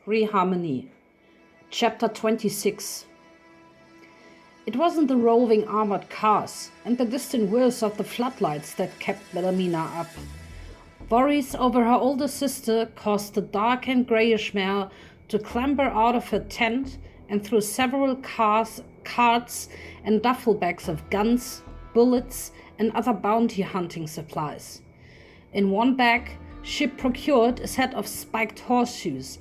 Re.Harmony, Chapter 26. It wasn't the roving armored cars and the distant whirs of the floodlights that kept Wilhelmina up. Worries over her older sister caused the dark and greyish mare to clamber out of her tent and through several carts and duffel bags of guns, bullets, and other bounty hunting supplies. In one bag, she procured a set of spiked horseshoes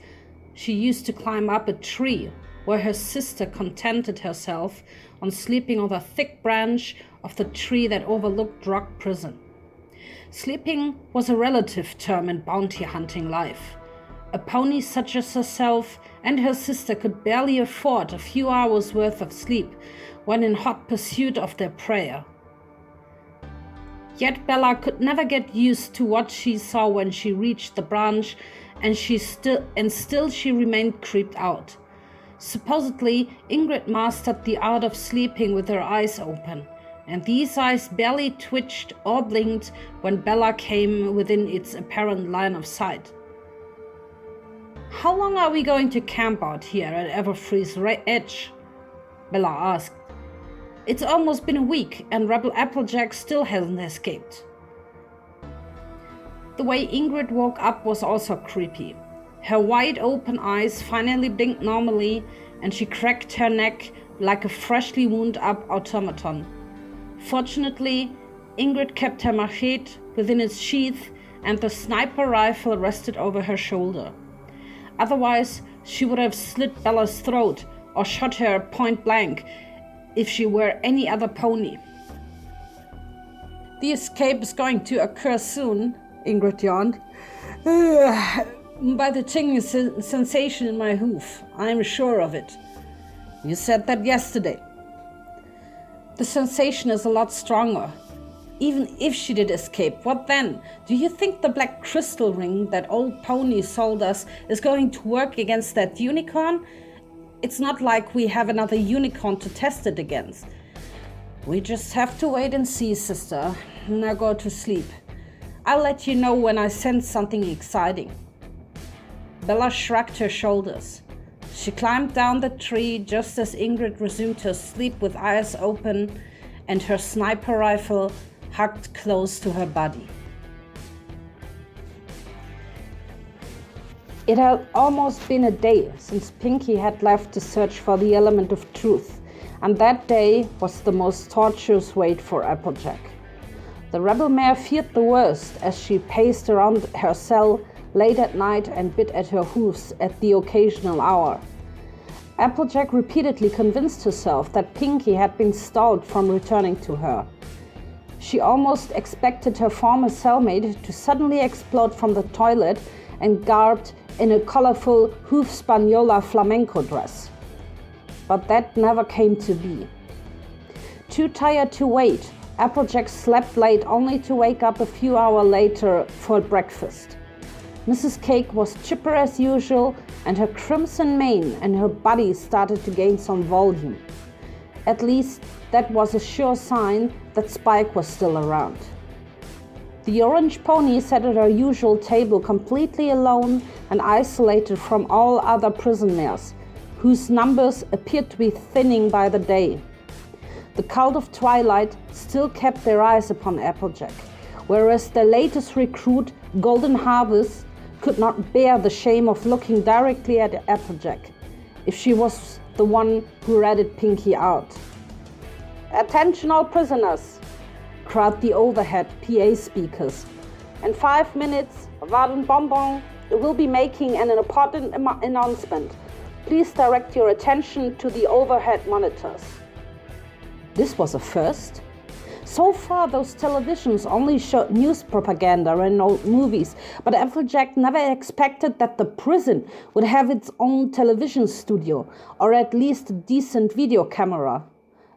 she used to climb up a tree, where her sister contented herself on sleeping on the thick branch of the tree that overlooked Drug Prison. Sleeping was a relative term in bounty hunting life. A pony such as herself and her sister could barely afford a few hours' worth of sleep when in hot pursuit of their prey. Yet Bella could never get used to what she saw when she reached the branch, and still she remained creeped out. Supposedly, Ingrid mastered the art of sleeping with her eyes open, and these eyes barely twitched or blinked when Bella came within its apparent line of sight. "How long are we going to camp out here at Everfree's Edge?" Bella asked. "It's almost been a week, and Rebel Applejack still hasn't escaped." The way Ingrid woke up was also creepy. Her wide-open eyes finally blinked normally, and she cracked her neck like a freshly wound-up automaton. Fortunately, Ingrid kept her machete within its sheath, and the sniper rifle rested over her shoulder. Otherwise, she would have slit Bella's throat or shot her point blank if she were any other pony. "The escape is going to occur soon," Ingrid yawned. "By the tingling sensation in my hoof. I'm sure of it." "You said that yesterday." "The sensation is a lot stronger. Even if she did escape, what then? Do you think the black crystal ring that old pony sold us is going to work against that unicorn? It's not like we have another unicorn to test it against." "We just have to wait and see, sister. Now go to sleep. I'll let you know when I sense something exciting." Bella shrugged her shoulders. She climbed down the tree just as Ingrid resumed her sleep with eyes open and her sniper rifle hugged close to her body. It had almost been a day since Pinky had left to search for the element of truth, and that day was the most torturous wait for Applejack. The rebel mare feared the worst as she paced around her cell late at night and bit at her hoofs at the occasional hour. Applejack repeatedly convinced herself that Pinky had been stalled from returning to her. She almost expected her former cellmate to suddenly explode from the toilet and garbed in a colorful hoof spaniola flamenco dress. But that never came to be. Too tired to wait, Applejack slept late only to wake up a few hours later for breakfast. Mrs. Cake was chipper as usual, and her crimson mane and her body started to gain some volume. At least that was a sure sign that Spike was still around. The orange pony sat at her usual table completely alone and isolated from all other prison mares, whose numbers appeared to be thinning by the day. The cult of Twilight still kept their eyes upon Applejack, whereas their latest recruit, Golden Harvest, could not bear the shame of looking directly at Applejack, if she was the one who ratted Pinky out. "Attention all prisoners," cried the overhead PA speakers. "In 5 minutes, Warden Bonbon will be making an important announcement. Please direct your attention to the overhead monitors." This was a first. So far, those televisions only showed news propaganda and old movies, but Applejack never expected that the prison would have its own television studio, or at least a decent video camera.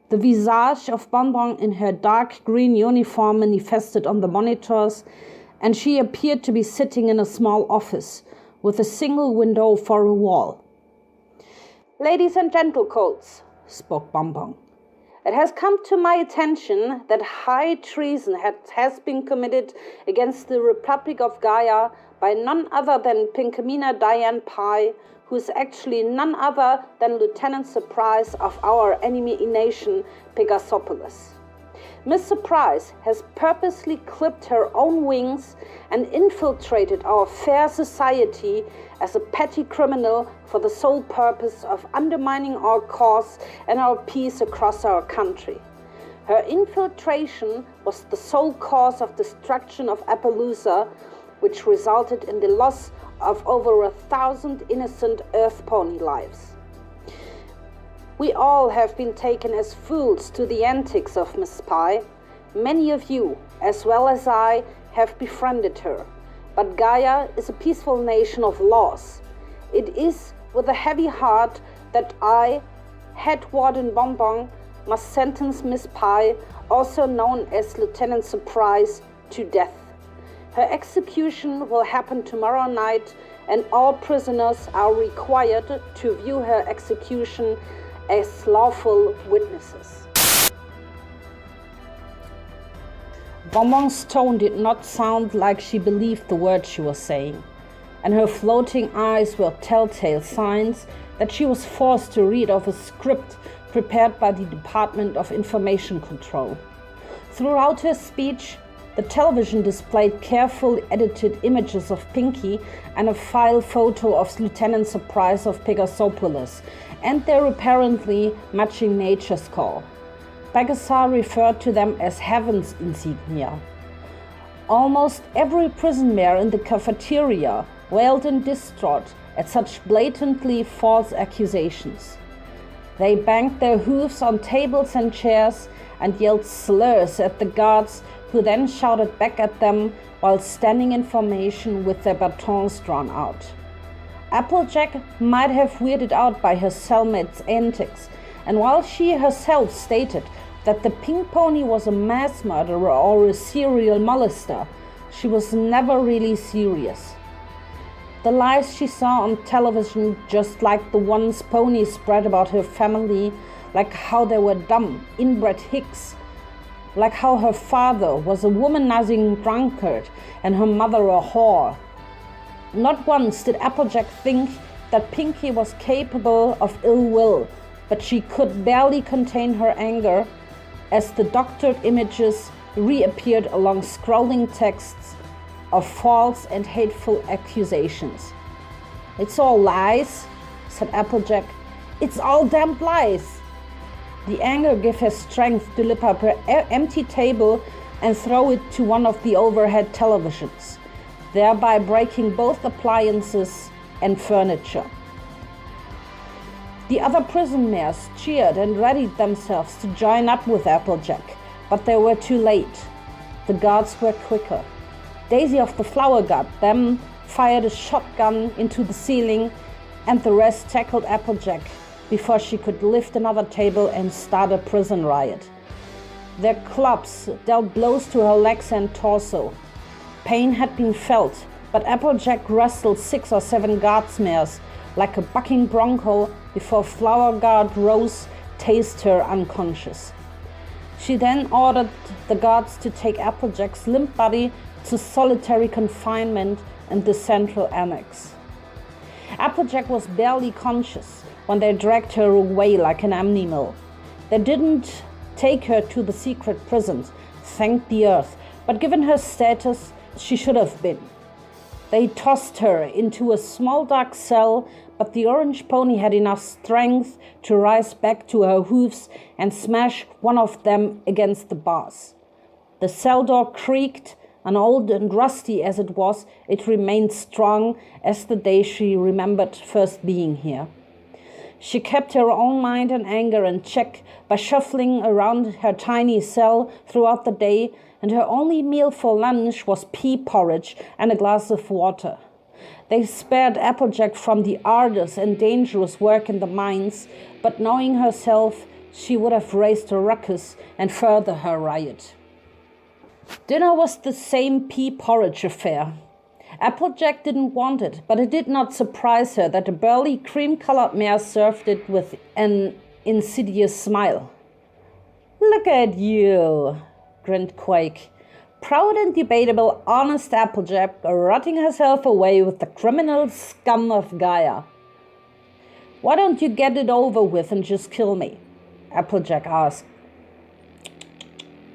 The visage of Bonbon in her dark green uniform manifested on the monitors, and she appeared to be sitting in a small office, with a single window for a wall. "Ladies and gentlecolts," spoke Bonbon, It has come to my attention that high treason has been committed against the Republic of Gaia by none other than Pinkamena Diane Pai, who is actually none other than Lieutenant Surprise of our enemy nation, Pegasopolis. Miss Surprise has purposely clipped her own wings and infiltrated our fair society as a petty criminal for the sole purpose of undermining our cause and our peace across our country. Her infiltration was the sole cause of destruction of Appaloosa, which resulted in the loss of over 1,000 innocent Earth pony lives. We all have been taken as fools to the antics of Miss Pai. Many of you, as well as I, have befriended her. But Gaia is a peaceful nation of laws. It is with a heavy heart that I, Head Warden Bonbon, must sentence Miss Pai, also known as Lieutenant Surprise, to death. Her execution will happen tomorrow night, and all prisoners are required to view her execution as lawful witnesses. Bonbon's tone did not sound like she believed the words she was saying, and her floating eyes were telltale signs that she was forced to read off a script prepared by the Department of Information Control. Throughout her speech, the television displayed carefully edited images of Pinky and a file photo of Lieutenant Surprise of Pegasopolis and their apparently matching nature's call. Pegasus referred to them as heaven's insignia. Almost every prison mare in the cafeteria wailed in distraught at such blatantly false accusations. They banged their hooves on tables and chairs and yelled slurs at the guards, who then shouted back at them while standing in formation with their batons drawn out. Applejack might have weirded out by her cellmate's antics, and while she herself stated that the pink pony was a mass murderer or a serial molester, she was never really serious. The lies she saw on television, just like the ones Pony spread about her family, like how they were dumb, inbred hicks, like how her father was a womanizing drunkard and her mother a whore. Not once did Applejack think that Pinky was capable of ill will, but she could barely contain her anger as the doctored images reappeared along scrolling texts of false and hateful accusations. "It's all lies," said Applejack. "It's all damned lies." The anger gave her strength to lift up her empty table and throw it to one of the overhead televisions, thereby breaking both appliances and furniture. The other prison mares cheered and readied themselves to join up with Applejack, but they were too late. The guards were quicker. Daisy of the Flower Guard then fired a shotgun into the ceiling, and the rest tackled Applejack before she could lift another table and start a prison riot. Their clubs dealt blows to her legs and torso. Pain had been felt, but Applejack wrestled 6 or 7 guards mares like a bucking bronco before Flower Guard Rose tased her unconscious. She then ordered the guards to take Applejack's limp body to solitary confinement in the central annex. Applejack was barely conscious when they dragged her away like an animal. They didn't take her to the secret prisons, thank the earth, but given her status, she should have been. They tossed her into a small dark cell, but the orange pony had enough strength to rise back to her hooves and smash one of them against the bars. The cell door creaked, and old and rusty as it was, it remained strong as the day she remembered first being here. She kept her own mind and anger in check by shuffling around her tiny cell throughout the day, and her only meal for lunch was pea porridge and a glass of water. They spared Applejack from the arduous and dangerous work in the mines, but knowing herself, she would have raised a ruckus and further her riot. Dinner was the same pea porridge affair. Applejack didn't want it, but it did not surprise her that a burly cream-colored mare served it with an insidious smile. Look at you, grinned Quake. Proud and debatable, honest Applejack rotting herself away with the criminal scum of Gaia. Why don't you get it over with and just kill me? Applejack asked.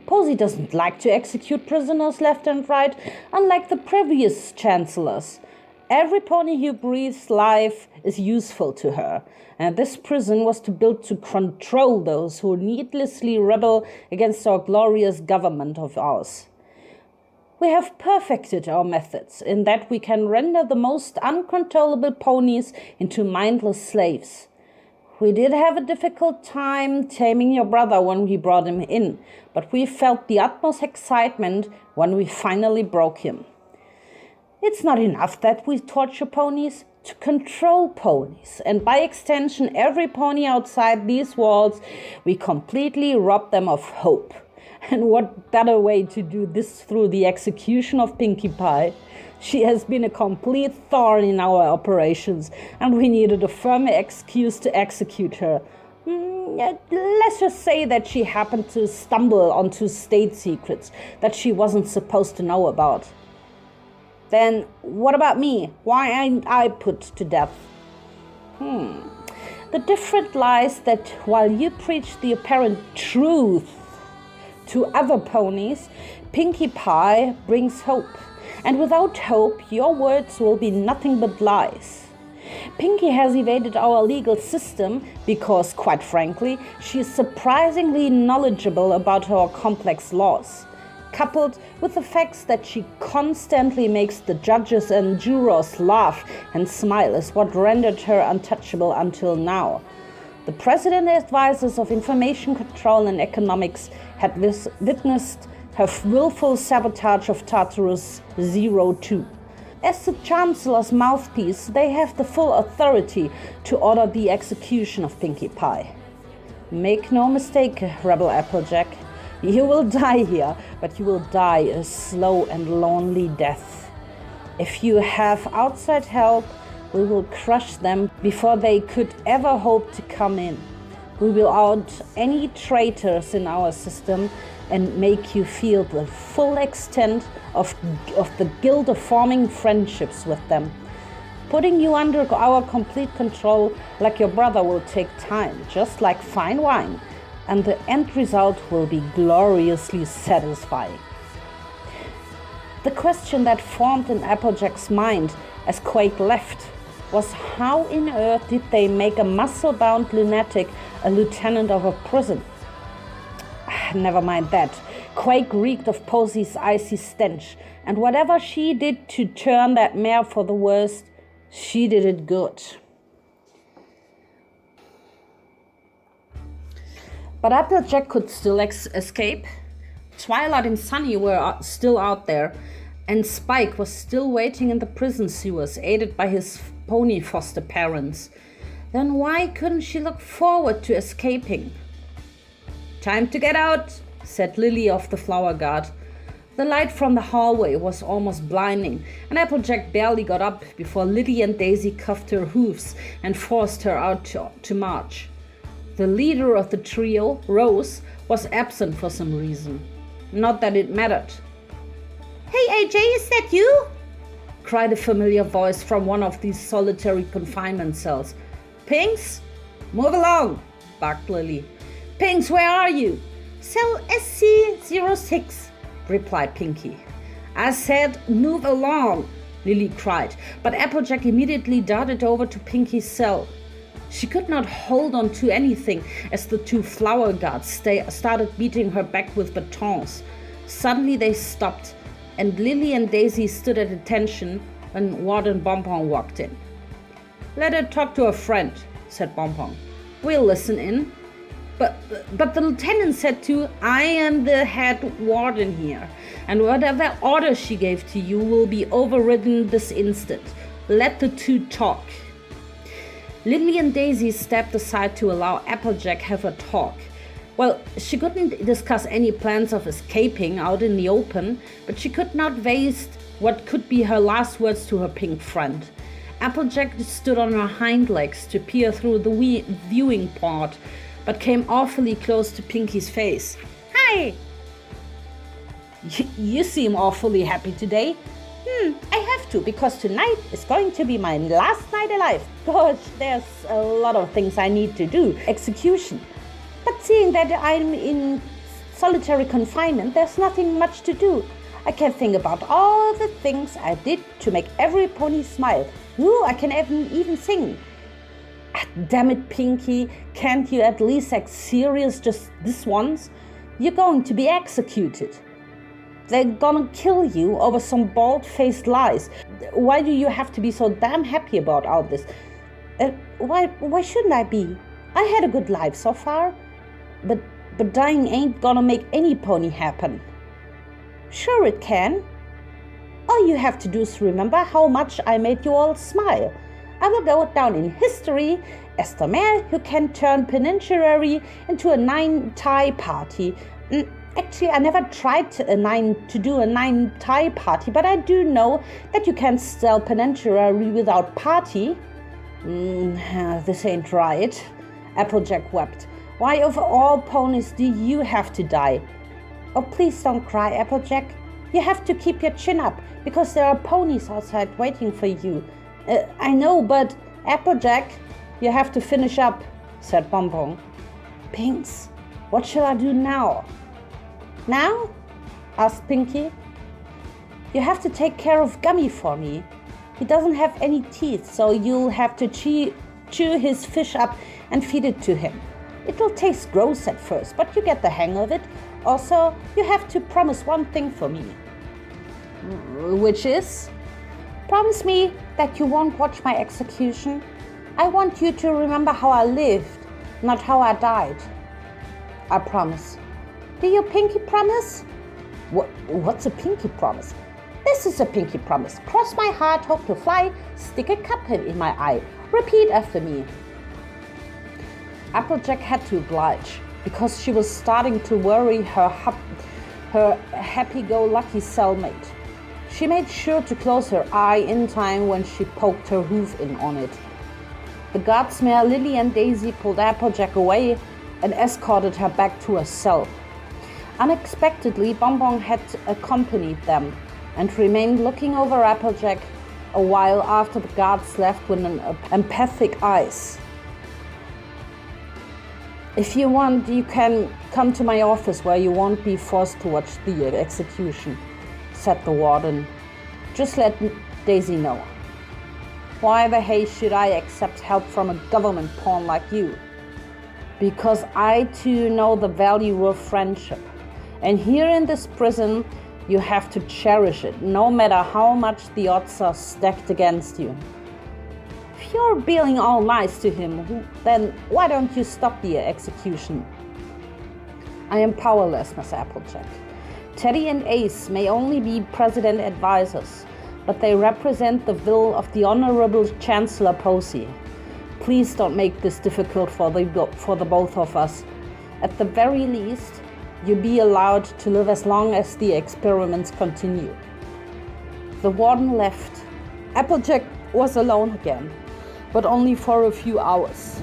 Posey doesn't like to execute prisoners left and right, unlike the previous chancellors. Every pony who breathes life is useful to her, and this prison was built to control those who needlessly rebel against our glorious government of ours. We have perfected our methods in that we can render the most uncontrollable ponies into mindless slaves. We did have a difficult time taming your brother when we brought him in, but we felt the utmost excitement when we finally broke him. It's not enough that we torture ponies, to control ponies, and by extension every pony outside these walls, we completely rob them of hope. And what better way to do this through the execution of Pinkie Pie? She has been a complete thorn in our operations, and we needed a firm excuse to execute her. Let's just say that she happened to stumble onto state secrets that she wasn't supposed to know about. Then what about me? Why ain't I put to death? The difference lies that while you preach the apparent truth to other ponies, Pinkie Pie brings hope. And without hope, your words will be nothing but lies. Pinkie has evaded our legal system because, quite frankly, she is surprisingly knowledgeable about our complex laws. Coupled with the fact that she constantly makes the judges and jurors laugh and smile is what rendered her untouchable until now. The President Advisors of Information Control and Economics had witnessed her willful sabotage of Tartarus 02. As the Chancellor's mouthpiece, they have the full authority to order the execution of Pinkie Pie. Make no mistake, Rebel Applejack, you will die here, but you will die a slow and lonely death. If you have outside help, we will crush them before they could ever hope to come in. We will out any traitors in our system and make you feel the full extent of the guilt of forming friendships with them. Putting you under our complete control, like your brother, will take time, just like fine wine, and the end result will be gloriously satisfying. The question that formed in Applejack's mind as Quake left was how in earth did they make a muscle-bound lunatic a lieutenant of a prison? Never mind that. Quake reeked of Posey's icy stench, and whatever she did to turn that mare for the worst, she did it good. But Applejack could still escape. Twilight and Sunny were still out there, and Spike was still waiting in the prison sewers, aided by his pony foster parents. Then why couldn't she look forward to escaping? Time to get out, said Lily of the Flower Guard. The light from the hallway was almost blinding, and Applejack barely got up before Lily and Daisy cuffed her hoofs and forced her out to march. The leader of the trio, Rose, was absent for some reason. Not that it mattered. "Hey AJ, is that you?" cried a familiar voice from one of these solitary confinement cells. "Pinks? Move along," barked Lily. "Pinks, where are you?" "Cell SC06, replied Pinkie. "I said move along," Lily cried, but Applejack immediately darted over to Pinkie's cell. She could not hold on to anything as the two flower guards started beating her back with batons. Suddenly they stopped, and Lily and Daisy stood at attention when Warden Bonbon walked in. "Let her talk to a friend," said Bonbon. "We'll listen in." But the lieutenant said to, "I am the head warden here, and whatever order she gave to you will be overridden this instant. Let the two talk." Lily and Daisy stepped aside to allow Applejack have a talk. Well, she couldn't discuss any plans of escaping out in the open, but she could not waste what could be her last words to her pink friend. Applejack stood on her hind legs to peer through the viewing pod but came awfully close to Pinky's face. Hi! You seem awfully happy today. I have to, because tonight is going to be my last night alive. Gosh, there's a lot of things I need to do. Execution. But seeing that I'm in solitary confinement, there's nothing much to do. I can think about all the things I did to make every pony smile. Ooh, I can even sing. Damn it, Pinky, can't you at least act serious just this once? You're going to be executed. They're gonna kill you over some bald-faced lies. Why do you have to be so damn happy about all this? Why shouldn't I be? I had a good life so far. But dying ain't gonna make any pony happen. Sure it can. All you have to do is remember how much I made you all smile. I will go down in history as the mare who can turn Peninsularity into a 9-tie party. Actually, I never tried to do a 9-tie party, but I do know that you can spell Peninsularity without party. This ain't right. Applejack wept. Why of all ponies do you have to die? Oh, please don't cry, Applejack. You have to keep your chin up, because there are ponies outside waiting for you. I know, but Applejack, you have to finish up, said Bonbon. Pinks, what shall I do now? Now? Asked Pinky. You have to take care of Gummy for me. He doesn't have any teeth, so you'll have to chew his fish up and feed it to him. It'll taste gross at first, but you get the hang of it. Also, you have to promise one thing for me. Which is? Promise me that you won't watch my execution. I want you to remember how I lived, not how I died. I promise. Do you Pinky promise? What's a Pinky promise? This is a Pinky promise. Cross my heart, hope to fly, stick a cuphead in my eye. Repeat after me. Applejack had to oblige, because she was starting to worry her happy-go-lucky cellmate. She made sure to close her eye in time when she poked her hoof in on it. The guards mare Lily and Daisy pulled Applejack away and escorted her back to her cell. Unexpectedly, Bonbon had accompanied them and remained looking over Applejack a while after the guards left with an empathic eyes. If you want, you can come to my office where you won't be forced to watch the execution, said the warden. Just let Daisy know. Why the hay should I accept help from a government pawn like you? Because I too know the value of friendship. And here in this prison, you have to cherish it, no matter how much the odds are stacked against you. If you're being all nice to him, then why don't you stop the execution? I am powerless, Miss Applejack. Teddy and Ace may only be president advisors, but they represent the will of the Honorable Chancellor Posey. Please don't make this difficult for the both of us. At the very least, you be allowed to live as long as the experiments continue. The warden left. Applejack was alone again, but only for a few hours.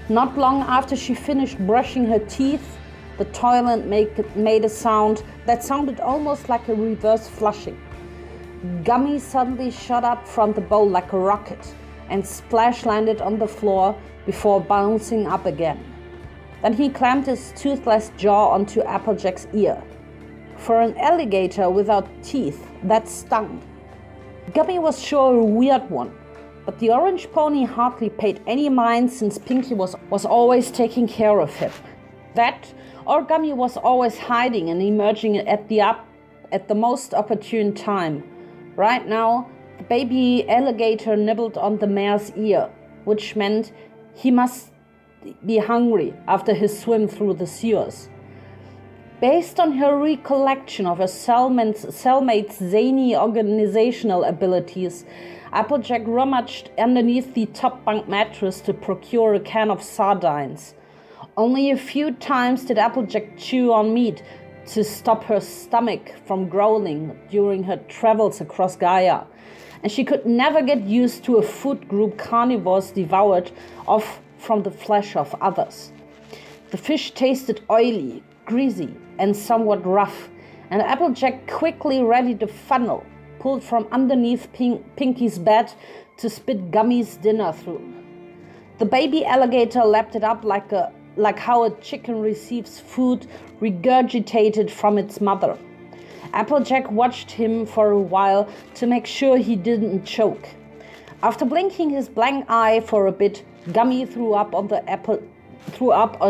Not long after she finished brushing her teeth, the toilet made a sound that sounded almost like a reverse flushing. Gummy suddenly shot up from the bowl like a rocket and splash landed on the floor before bouncing up again. Then he clamped his toothless jaw onto Applejack's ear. For an alligator without teeth, that stung. Gummy was sure a weird one, but the orange pony hardly paid any mind since Pinky was always taking care of him. That, or Gummy was always hiding and emerging at the most opportune time. Right now, the baby alligator nibbled on the mare's ear, which meant he must be hungry after his swim through the sewers. Based on her recollection of her cellmate's zany organizational abilities, Applejack rummaged underneath the top bunk mattress to procure a can of sardines. Only a few times did Applejack chew on meat to stop her stomach from growling during her travels across Gaia, and she could never get used to a food group carnivores devoured of from the flesh of others. The fish tasted oily, greasy, and somewhat rough, and Applejack quickly readied a funnel pulled from underneath Pinky's bed to spit Gummy's dinner through. The baby alligator lapped it up like how a chicken receives food regurgitated from its mother. Applejack watched him for a while to make sure he didn't choke. After blinking his blank eye for a bit, Gummy threw up on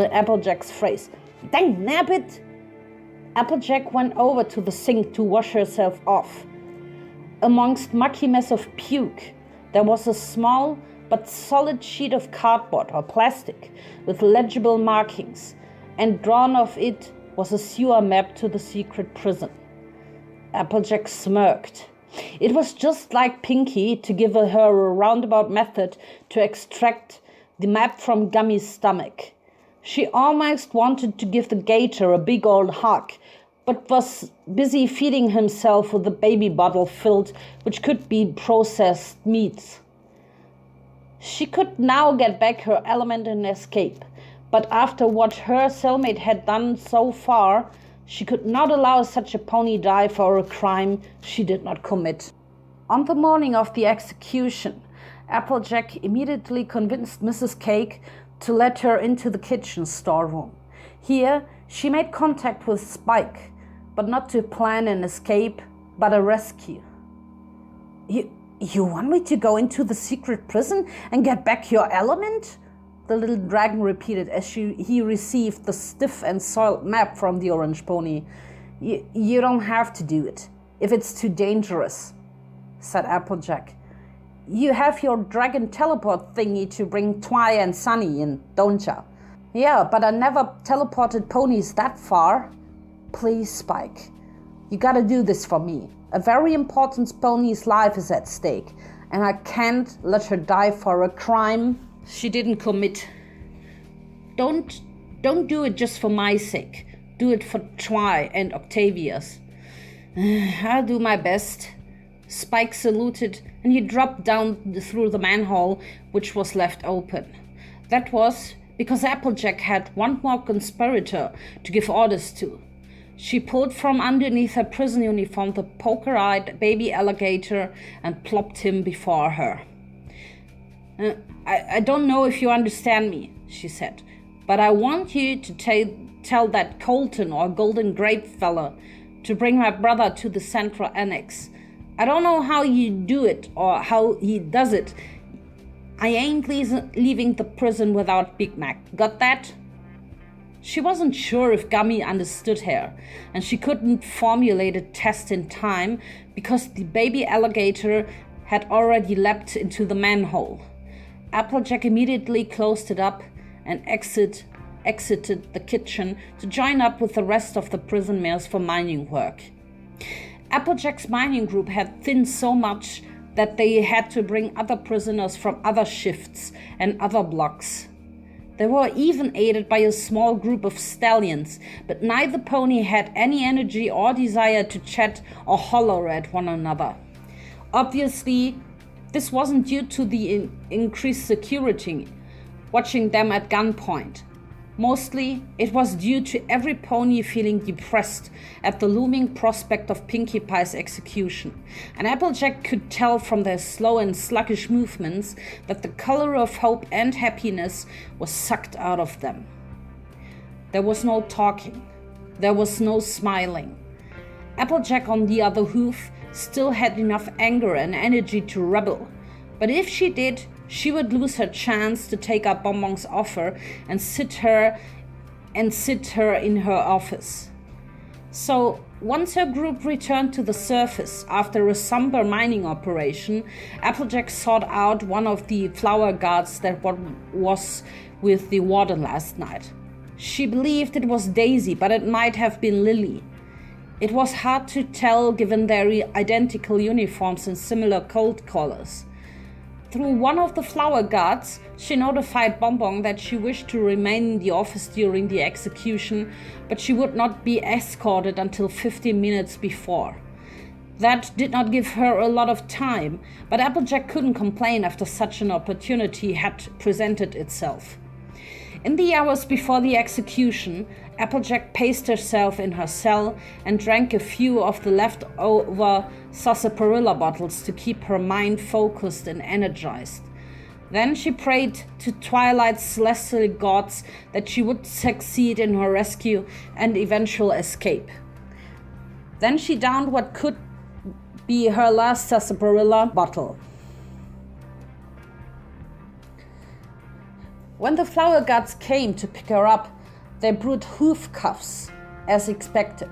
Applejack's face. "Dang nabbit!" Applejack went over to the sink to wash herself off. Amongst mucky mess of puke, there was a small but solid sheet of cardboard or plastic with legible markings, and drawn off it was a sewer map to the secret prison. Applejack smirked. It was just like Pinky to give her a roundabout method to extract the map from Gummy's stomach. She almost wanted to give the gator a big old hug, but was busy feeding himself with a baby bottle filled, which could be processed meats. She could now get back her element and escape, but after what her cellmate had done so far, she could not allow such a pony die for a crime she did not commit. On the morning of the execution, Applejack immediately convinced Mrs. Cake to let her into the kitchen storeroom. Here, she made contact with Spike, but not to plan an escape, but a rescue. You want me to go into the secret prison and get back your element?" the little dragon repeated as he received the stiff and soiled map from the orange pony. You don't have to do it, if it's too dangerous," said Applejack. "You have your dragon teleport thingy to bring Twy and Sunny in, don't ya?" "Yeah, but I never teleported ponies that far." "Please, Spike, you gotta do this for me. A very important pony's life is at stake, and I can't let her die for a crime she didn't commit. Don't do it just for my sake. Do it for Twy and Octavia's." "I'll do my best." Spike saluted, and he dropped down through the manhole, which was left open. That was because Applejack had one more conspirator to give orders to. She pulled from underneath her prison uniform the poker-eyed baby alligator and plopped him before her. I don't know if you understand me," she said, "but I want you to tell that Colton or Golden Grape fella to bring my brother to the Central Annex. I don't know how you do it or how he does it. I ain't leaving the prison without Big Mac. Got that?" She wasn't sure if Gummy understood her, and she couldn't formulate a test in time because the baby alligator had already leapt into the manhole. Applejack immediately closed it up and exited the kitchen to join up with the rest of the prison mares for mining work. Applejack's mining group had thinned so much that they had to bring other prisoners from other shifts and other blocks. They were even aided by a small group of stallions, but neither pony had any energy or desire to chat or holler at one another. Obviously, this wasn't due to the increased security watching them at gunpoint. Mostly, it was due to every pony feeling depressed at the looming prospect of Pinkie Pie's execution, and Applejack could tell from their slow and sluggish movements that the color of hope and happiness was sucked out of them. There was no talking. There was no smiling. Applejack, on the other hoof, still had enough anger and energy to rebel, but if she did, she would lose her chance to take up Bonbon's offer and sit her in her office. So once her group returned to the surface after a somber mining operation, Applejack sought out one of the flower guards that was with the warden last night. She believed it was Daisy, but it might have been Lily. It was hard to tell given their identical uniforms and similar coat collars. Through one of the flower guards, she notified Bonbon that she wished to remain in the office during the execution, but she would not be escorted until 15 minutes before. That did not give her a lot of time, but Applejack couldn't complain after such an opportunity had presented itself. In the hours before the execution, Applejack paced herself in her cell and drank a few of the leftover sarsaparilla bottles to keep her mind focused and energized. Then she prayed to Twilight's celestial gods that she would succeed in her rescue and eventual escape. Then she downed what could be her last sarsaparilla bottle. When the flower gods came to pick her up, they brought hoof cuffs, as expected.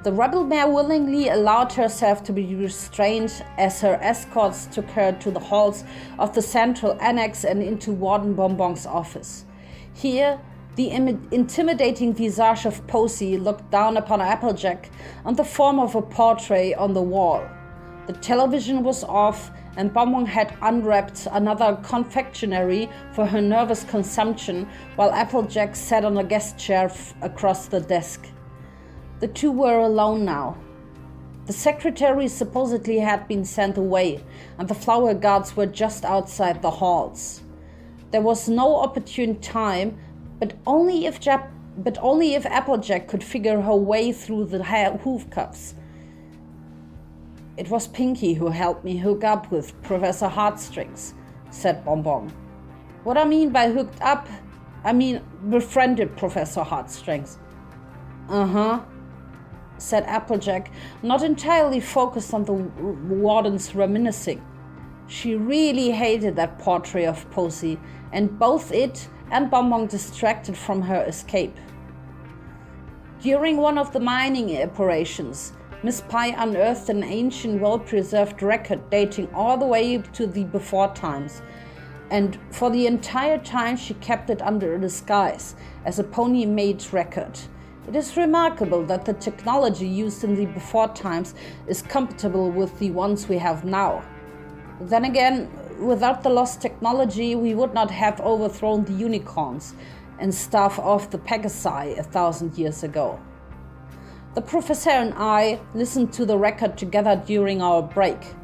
The rebel mare willingly allowed herself to be restrained as her escorts took her to the halls of the central annex and into Warden Bonbon's office. Here, the intimidating visage of Posey looked down upon Applejack on the form of a portrait on the wall. The television was off, and Bonbon had unwrapped another confectionery for her nervous consumption while Applejack sat on a guest chair across the desk. The two were alone now. The secretary supposedly had been sent away, and the flower guards were just outside the halls. There was no opportune time, but only if Applejack could figure her way through the hoof cuffs. "It was Pinky who helped me hook up with Professor Heartstrings," said Bonbon. "What I mean by hooked up, I mean befriended Professor Heartstrings." "Uh-huh," said Applejack, not entirely focused on the warden's reminiscing. She really hated that portrait of Posey, and both it and Bonbon distracted from her escape. During one of the mining operations, Miss Pye unearthed an ancient, well-preserved record dating all the way to the before times, and for the entire time she kept it under a disguise as a pony-made record. It is remarkable that the technology used in the before times is compatible with the ones we have now. Then again, without the lost technology, we would not have overthrown the unicorns and stuff off the Pegasi 1,000 years ago. The professor and I listened to the record together during our break.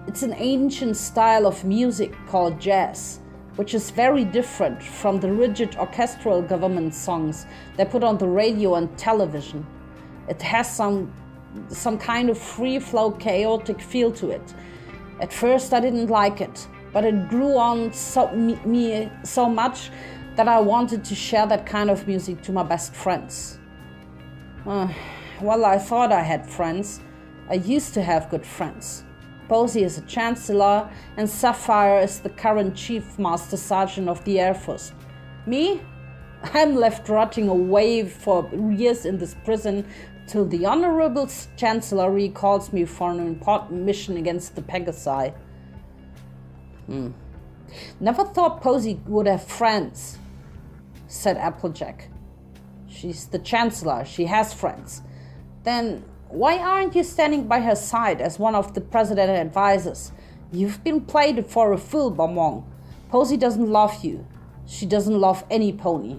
It's an ancient style of music called jazz, which is very different from the rigid orchestral government songs they put on the radio and television. It has some kind of free-flow chaotic feel to it. At first I didn't like it, but it grew on me so much that I wanted to share that kind of music to my best friends. Well, I thought I had friends. I used to have good friends. Posey is a chancellor, and Sapphire is the current chief master sergeant of the Air Force. Me? I'm left rotting away for years in this prison till the Honorable Chancellor recalls me for an important mission against the Pegasi. Never thought Posey would have friends, said Applejack. She's the Chancellor, she has friends. Then why aren't you standing by her side as one of the president's advisors? You've been played for a fool, Bonbon. Posey doesn't love you. She doesn't love any pony.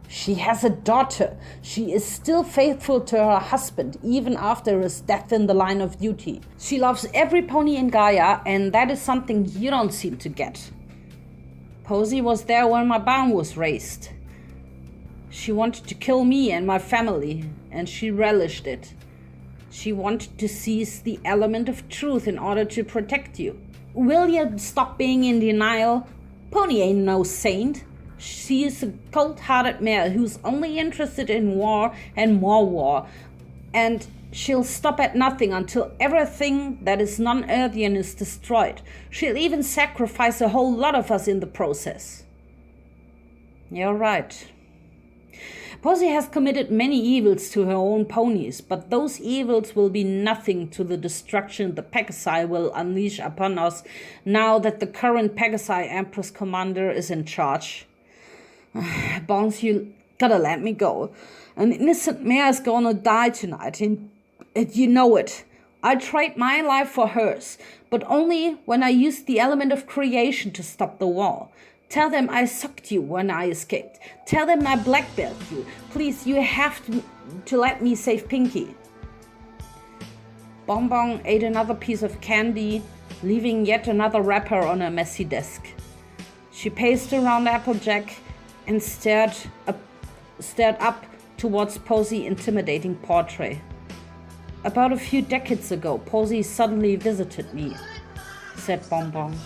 She has a daughter. She is still faithful to her husband, even after his death in the line of duty. She loves every pony in Gaia, and that is something you don't seem to get. Posey was there when my barn was raised. She wanted to kill me and my family, and she relished it. She wanted to seize the element of truth in order to protect you. Will you stop being in denial? Pony ain't no saint. She is a cold-hearted mare who's only interested in war and more war. And she'll stop at nothing until everything that is non-Earthian is destroyed. She'll even sacrifice a whole lot of us in the process. You're right. Posey has committed many evils to her own ponies, but those evils will be nothing to the destruction the Pegasi will unleash upon us now that the current Pegasi Empress Commander is in charge. Bones, you gotta let me go. An innocent mare is gonna die tonight, and you know it. I trade my life for hers, but only when I use the element of creation to stop the war. Tell them I sucked you when I escaped. Tell them I blackballed you. Please, you have to let me save Pinky. Bonbon ate another piece of candy, leaving yet another wrapper on her messy desk. She paced around Applejack and stared up towards Posy's intimidating portrait. "About a few decades ago, Posy suddenly visited me," said Bonbon.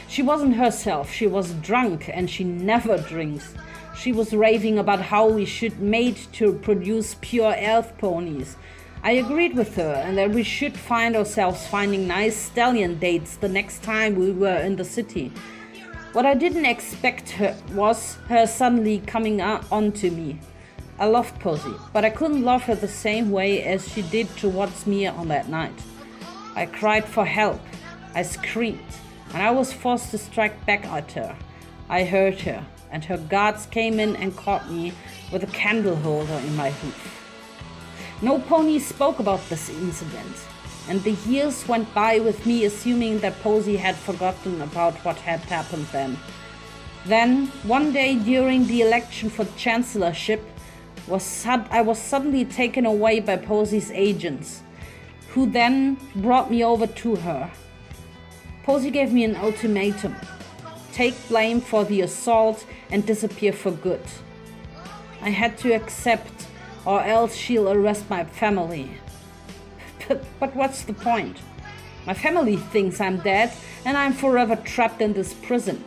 "She wasn't herself. She was drunk, and she never drinks. She was raving about how we should mate to produce pure elf ponies. I agreed with her, and that we should find ourselves finding nice stallion dates the next time we were in the city. What I didn't expect was her suddenly coming on to me. I loved Posy, but I couldn't love her the same way as she did towards me on that night. I cried for help. I screamed, and I was forced to strike back at her. I hurt her, and her guards came in and caught me with a candle holder in my hoof. No pony spoke about this incident, and the years went by with me assuming that Posy had forgotten about what had happened then. Then, one day during the election for chancellorship, I was suddenly taken away by Posy's agents, who then brought me over to her. Posy gave me an ultimatum: take blame for the assault and disappear for good. I had to accept, or else she'll arrest my family. But what's the point? My family thinks I'm dead, and I'm forever trapped in this prison.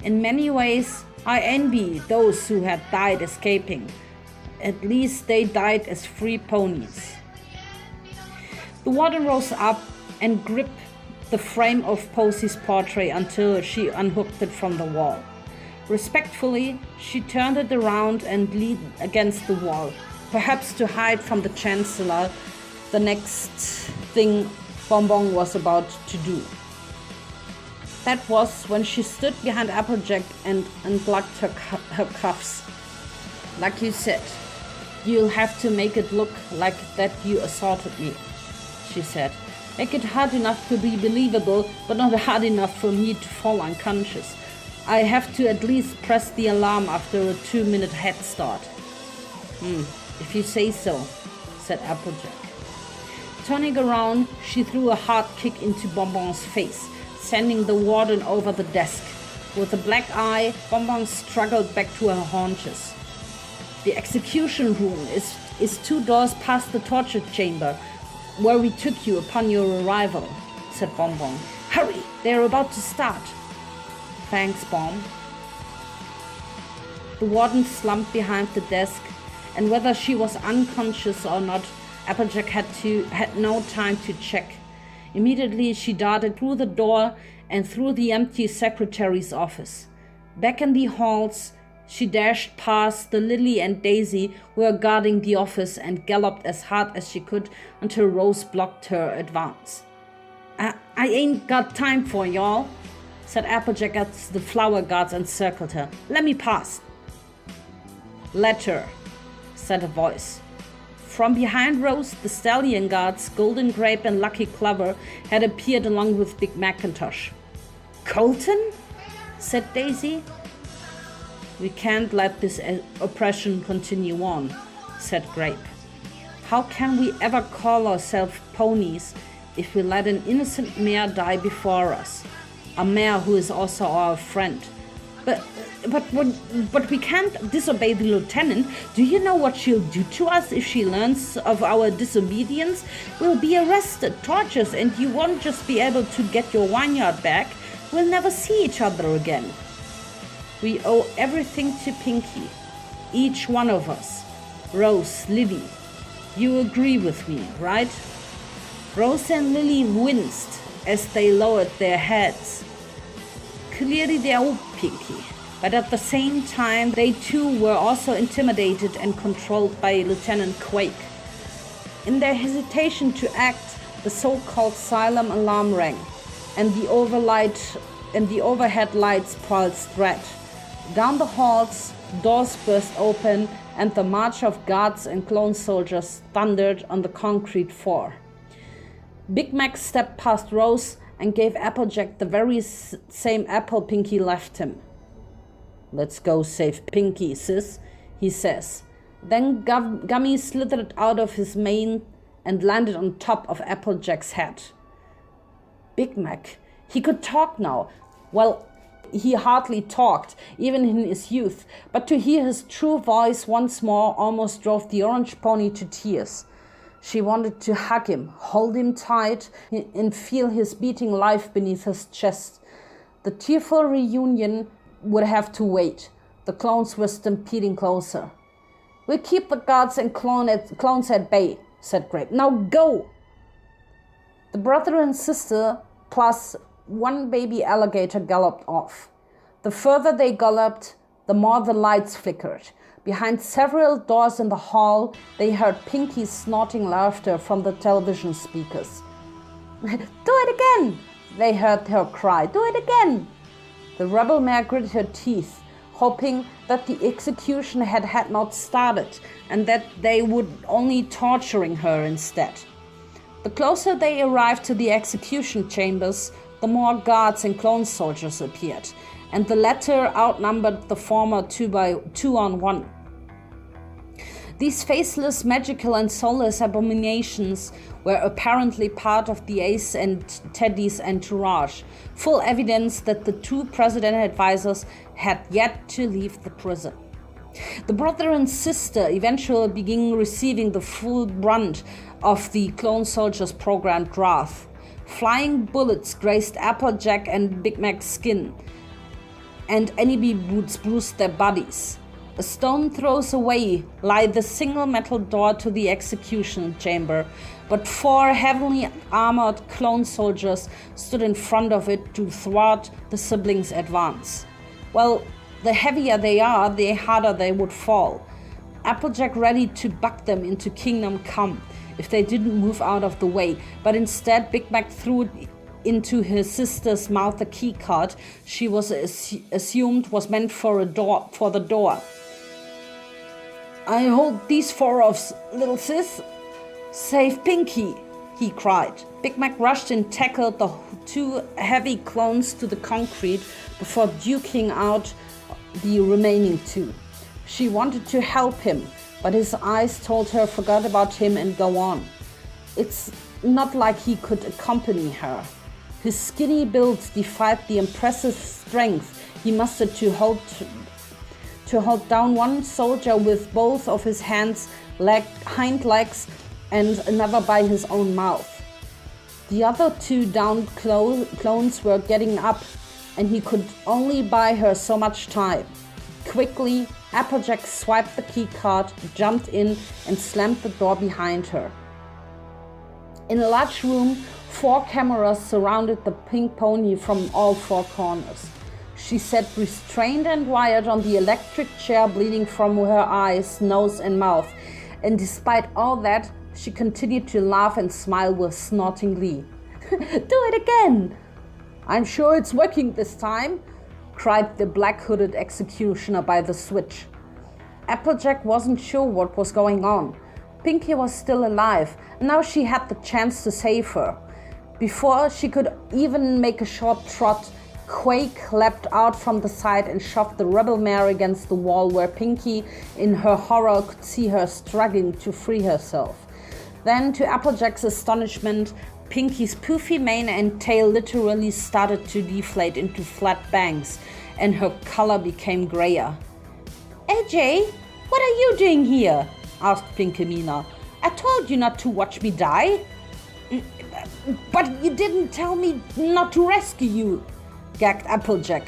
In many ways, I envy those who had died escaping. At least they died as free ponies." The warden rose up and gripped the frame of Posy's portrait until she unhooked it from the wall. Respectfully, she turned it around and leaned against the wall, perhaps to hide from the chancellor the next thing Bonbon was about to do. That was when she stood behind Applejack and unplugged her cuffs. "Like you said, you'll have to make it look like that you assaulted me," she said. "Make it hard enough to be believable, but not hard enough for me to fall unconscious. I have to at least press the alarm after a 2-minute head start." If you say so," said Applejack. Turning around, she threw a hard kick into Bonbon's face, sending the warden over the desk. With a black eye, Bonbon struggled back to her haunches. "The execution room is 2 doors past the torture chamber, where we took you upon your arrival," said Bonbon. "Hurry, they're about to start." "Thanks, Bon." The warden slumped behind the desk, and whether she was unconscious or not, Applejack had no time to check. Immediately she darted through the door and through the empty secretary's office. Back in the halls, she dashed past the Lily and Daisy who were guarding the office and galloped as hard as she could until Rose blocked her advance. I ain't got time for y'all," said Applejack as the flower guards encircled her. "Let me pass." "Let her," said a voice. From behind Rose, the stallion guards, Golden Grape and Lucky Clover, had appeared along with Big Macintosh. "Colton?" said Daisy. "We can't let this oppression continue on," said Grape. "How can we ever call ourselves ponies if we let an innocent mare die before us? A mare who is also our friend. But we can't disobey the lieutenant. Do you know what she'll do to us if she learns of our disobedience? We'll be arrested, tortured, and you won't just be able to get your vineyard back. We'll never see each other again. We owe everything to Pinky, each one of us. Rose, Lily, you agree with me, right?" Rose and Lily winced as they lowered their heads. Clearly they owed Pinky, but at the same time they too were also intimidated and controlled by Lieutenant Quake. In their hesitation to act, the so-called Xylem alarm rang, and the overhead lights pulsed red. Down the halls, doors burst open, and the march of guards and clone soldiers thundered on the concrete floor. Big Mac stepped past Rose and gave Applejack the very same apple Pinky left him. "Let's go save Pinky, sis," he says. Then Gummy slithered out of his mane and landed on top of Applejack's head. Big Mac, he could talk now. Well, he hardly talked, even in his youth, but to hear his true voice once more almost drove the orange pony to tears. She wanted to hug him, hold him tight, and feel his beating life beneath his chest. The tearful reunion would have to wait. The clones were stampeding closer. "We'll keep the guards and clones at bay," said Grape. "Now go!" The brother and sister, plus one baby alligator, galloped off. The further they galloped, the more the lights flickered. Behind several doors in the hall, they heard Pinky's snorting laughter from the television speakers. "Do it again!" they heard her cry. "Do it again!" The rebel mare gritted her teeth, hoping that the execution had not started and that they would only torturing her instead. The closer they arrived to the execution chambers, the more guards and clone soldiers appeared, and the latter outnumbered the former 2-on-1. These faceless, magical and soulless abominations were apparently part of the Ace and Teddy's entourage, full evidence that the two president advisors had yet to leave the prison. The brother and sister eventually began receiving the full brunt of the clone soldiers' programmed wrath. Flying bullets grazed Applejack and Big Mac's skin, and enemy boots bruised their bodies. A stone throws away lay the single metal door to the execution chamber, but 4 heavily armored clone soldiers stood in front of it to thwart the siblings' advance. Well, the heavier they are, the harder they would fall. Applejack ready to buck them into Kingdom Come if they didn't move out of the way, but instead Big Mac threw into his sister's mouth a key card she was assumed was meant for the door. "I hold these 4 offs, little sis. Save Pinky," he cried. Big Mac rushed and tackled the 2 heavy clones to the concrete before duking out the remaining 2. She wanted to help him, but his eyes told her forget about him and go on. It's not like he could accompany her. His skinny build defied the impressive strength he mustered to hold down one soldier with both of his hind legs and another by his own mouth. The other 2 downed clones were getting up, and he could only buy her so much time. Quickly, Applejack swiped the key card, jumped in, and slammed the door behind her. In a large room, 4 cameras surrounded the pink pony from all 4 corners. She sat restrained and wired on the electric chair, bleeding from her eyes, nose, and mouth. And despite all that, she continued to laugh and smile with snorting glee. "Do it again!" "I'm sure it's working this time," cried the black-hooded executioner by the switch. Applejack wasn't sure what was going on. Pinky was still alive, and now she had the chance to save her. Before she could even make a short trot, Quake leapt out from the side and shoved the rebel mare against the wall, where Pinky, in her horror, could see her struggling to free herself. Then, to Applejack's astonishment, Pinky's poofy mane and tail literally started to deflate into flat bangs, and her color became grayer. "AJ, what are you doing here?" asked Pinkamena. "I told you not to watch me die." "But you didn't tell me not to rescue you," gagged Applejack.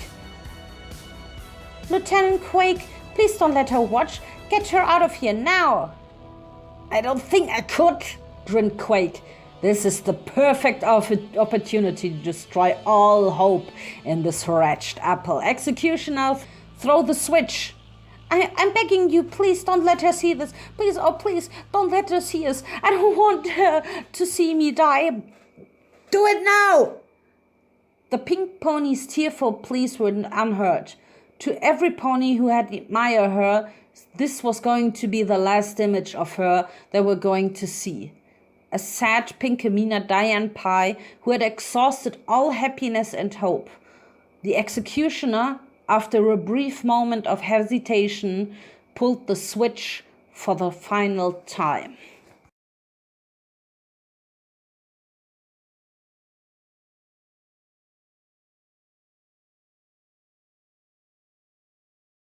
"Lieutenant Quake, please don't let her watch. Get her out of here now." "I don't think I could," grinned Quake. "This is the perfect opportunity to destroy all hope in this wretched apple. Executioner, throw the switch." I'm begging you, please don't let her see this. Please, oh please, don't let her see us. I don't want her to see me die. Do it now!" The pink pony's tearful pleas were unheard. To every pony who had admired her, this was going to be the last image of her they were going to see. A sad Pinkamena Diane Pie who had exhausted all happiness and hope. The executioner, after a brief moment of hesitation, pulled the switch for the final time.